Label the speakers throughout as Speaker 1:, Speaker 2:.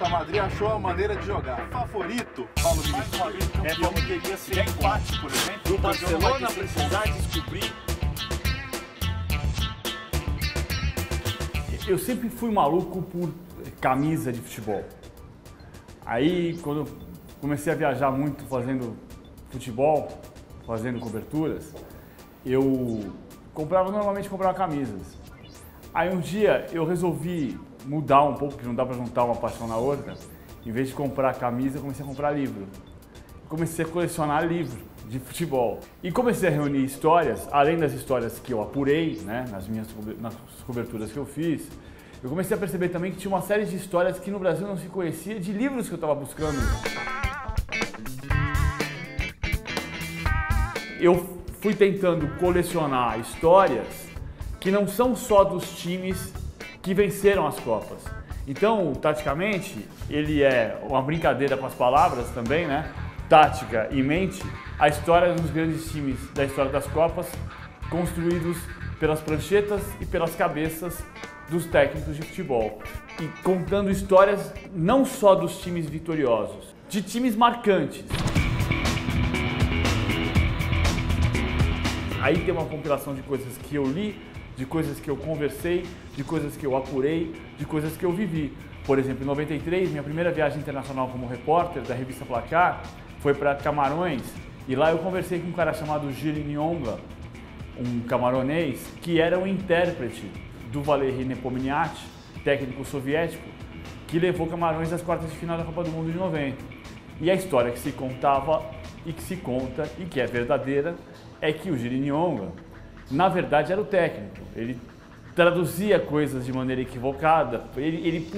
Speaker 1: Atlético Madrid achou a maneira de jogar. Favorito, Paulo Vinícius.
Speaker 2: Como teria sido empate, por exemplo.
Speaker 3: O Barcelona precisar descobrir.
Speaker 4: Eu sempre fui maluco por camisa de futebol. Aí, quando eu comecei a viajar muito fazendo futebol, fazendo coberturas, eu normalmente comprava camisas. Aí um dia eu resolvi mudar um pouco, porque não dá para juntar uma paixão na outra. Em vez de comprar camisa, eu comecei a comprar livro. Comecei a colecionar livros de futebol. E comecei a reunir histórias, além das histórias que eu apurei, né, nas coberturas que eu fiz, eu comecei a perceber também que tinha uma série de histórias que no Brasil não se conhecia, de livros que eu estava buscando. Eu fui tentando colecionar histórias que não são só dos times que venceram as Copas. Então, taticamente, ele é uma brincadeira com as palavras também, né? Tática e mente, a história dos grandes times da história das Copas, construídos pelas pranchetas e pelas cabeças dos técnicos de futebol. E contando histórias não só dos times vitoriosos, de times marcantes. Aí tem uma compilação de coisas que eu li, de coisas que eu conversei, de coisas que eu apurei, de coisas que eu vivi. Por exemplo, em 93, minha primeira viagem internacional como repórter da revista Placar foi para Camarões, e lá eu conversei com um cara chamado Gilles Nyonga, um camaronês, que era o intérprete do Valéry Nepomniachtchi, técnico soviético, que levou Camarões às quartas de final da Copa do Mundo de 90. E a história que se contava e que se conta, e que é verdadeira, é que o Gilles Nyonga, na verdade, era o técnico. Ele traduzia coisas de maneira equivocada, ele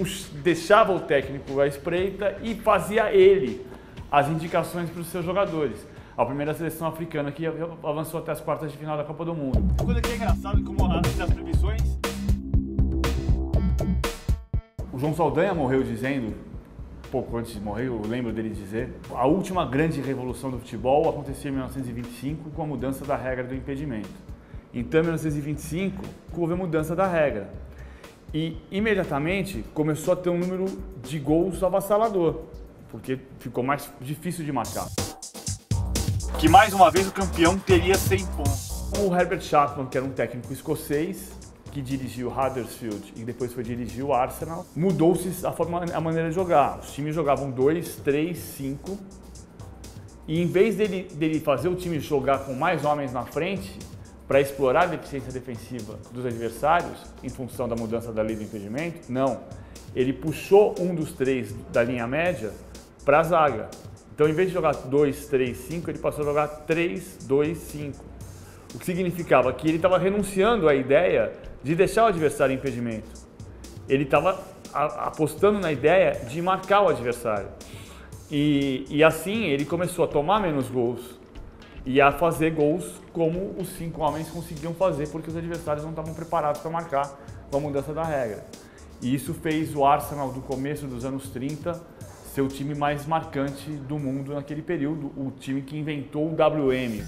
Speaker 4: deixava o técnico à espreita e fazia ele as indicações para os seus jogadores. A primeira seleção africana que avançou até as quartas de final da Copa do Mundo.
Speaker 2: Uma coisa que é engraçada, como nas previsões.
Speaker 4: O João Saldanha morreu dizendo, pouco antes de morrer, eu lembro dele dizer, a última grande revolução do futebol aconteceu em 1925 com a mudança da regra do impedimento. Então, em 1925, houve a mudança da regra. E, imediatamente, começou a ter um número de gols avassalador, porque ficou mais difícil de marcar.
Speaker 2: Que mais uma vez o campeão teria 100 pontos.
Speaker 4: O Herbert Chapman, que era um técnico escocês, que dirigiu o Huddersfield e depois foi dirigir o Arsenal, mudou-se a maneira de jogar. Os times jogavam 2, 3, 5, e em vez dele fazer o time jogar com mais homens na frente, para explorar a deficiência defensiva dos adversários, em função da mudança da lei do impedimento, não. Ele puxou um dos três da linha média para a zaga. Então, em vez de jogar 2, 3, 5, ele passou a jogar 3, 2, 5. O que significava que ele estava renunciando à ideia de deixar o adversário em impedimento. Ele estava apostando na ideia de marcar o adversário. E assim, ele começou a tomar menos gols e a fazer gols como os 5 homens conseguiam fazer, porque os adversários não estavam preparados para marcar com a mudança da regra. E isso fez o Arsenal do começo dos anos 30 ser o time mais marcante do mundo naquele período, o time que inventou o WM.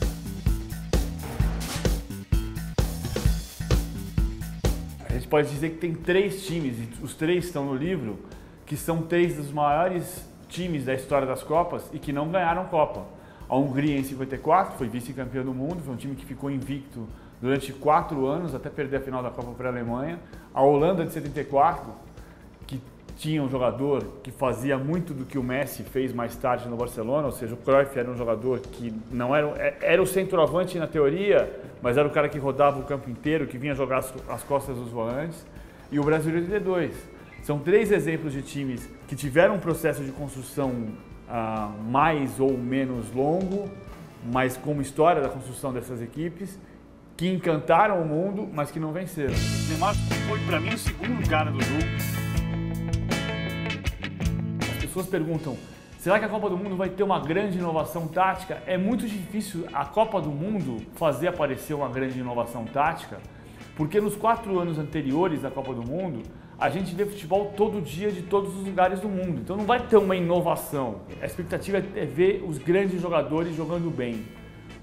Speaker 4: A gente pode dizer que tem 3 times, e os 3 estão no livro, que são 3 dos maiores times da história das Copas e que não ganharam Copa. A Hungria, em 54, foi vice-campeã do mundo, foi um time que ficou invicto durante 4 anos, até perder a final da Copa para a Alemanha. A Holanda, de 74, que tinha um jogador que fazia muito do que o Messi fez mais tarde no Barcelona, ou seja, o Cruyff era um jogador que não era o centroavante na teoria, mas era o cara que rodava o campo inteiro, que vinha jogar as costas dos volantes. E o Brasil de 82. São 3 exemplos de times que tiveram um processo de construção mais ou menos longo, mas como história da construção dessas equipes, que encantaram o mundo, mas que não venceram.
Speaker 2: O Neymar foi, para mim, o segundo cara do jogo.
Speaker 4: As pessoas perguntam, será que a Copa do Mundo vai ter uma grande inovação tática? É muito difícil a Copa do Mundo fazer aparecer uma grande inovação tática, porque nos 4 anos anteriores à Copa do Mundo, a gente vê futebol todo dia de todos os lugares do mundo. Então não vai ter uma inovação. A expectativa é ver os grandes jogadores jogando bem.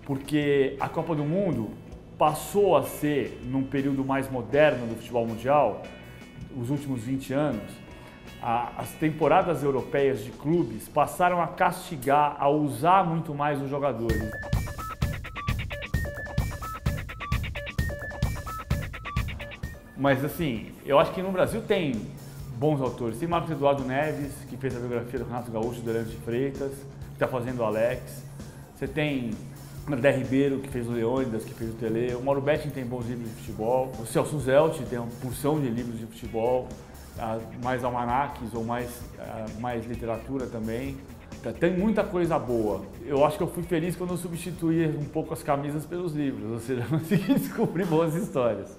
Speaker 4: Porque a Copa do Mundo passou a ser, num período mais moderno do futebol mundial, os últimos 20 anos, as temporadas europeias de clubes passaram a castigar, a usar muito mais os jogadores. Mas assim, eu acho que no Brasil tem bons autores. Tem Marcos Eduardo Neves, que fez a biografia do Renato Gaúcho, do Leandro de Freitas, que está fazendo o Alex. Você tem o André Ribeiro, que fez o Leônidas, que fez o Tele. O Mauro Betting tem bons livros de futebol. O Celso Zelt tem uma porção de livros de futebol, mais almanaques ou mais literatura também. Tem muita coisa boa. Eu acho que eu fui feliz quando eu substituí um pouco as camisas pelos livros, ou seja, eu consegui descobrir boas histórias.